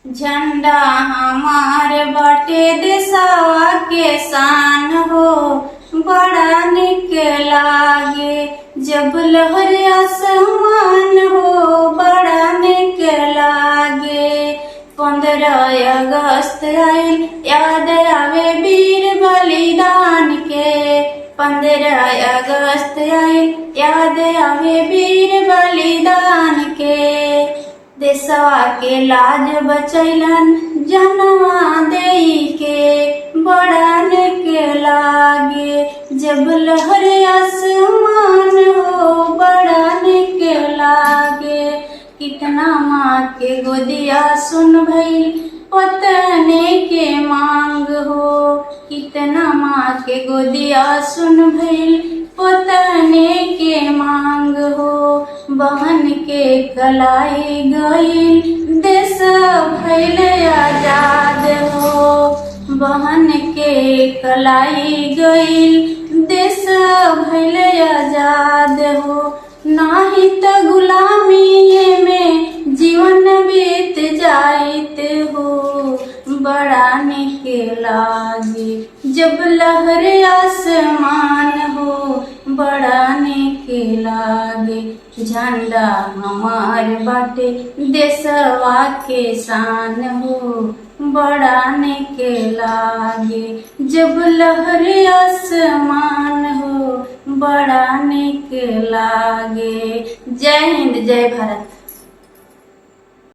झंडा हमार बाटे देशवा के शान हो, बड़ा निक लागे जब लहर आसमान हो, बड़ा निक लागे। 15 अगस्त आइल याद आवे वीर बलिदान के, 15 अगस्त आइल याद आवे वीर बलिदान के। देशवा के लाज बचैलन जनवा देई के, बड़ा निक लागे जब लहर आसमान हो, बड़ा निक लागे। कितना माँ के गोदिया सुन भइल पतने के मांग हो, कितना माँ के गोदिया सुन भइल पतने के मांग हो। बहन के कलाई गईल देश भइल आजाद हो, बहन के कलाई गईल देश भइल आजाद हो। नाही त गुलामी में जीवन बीत जाइत हो, बड़ा निक लागे जब लहर आसमान हो, बड़ा निक लागे। झंडा हमार बाटे देशवा के शान हो, बड़ा निक लागे जब लहर आसमान हो, बड़ा निक लागे। जय हिंद, जय भारत।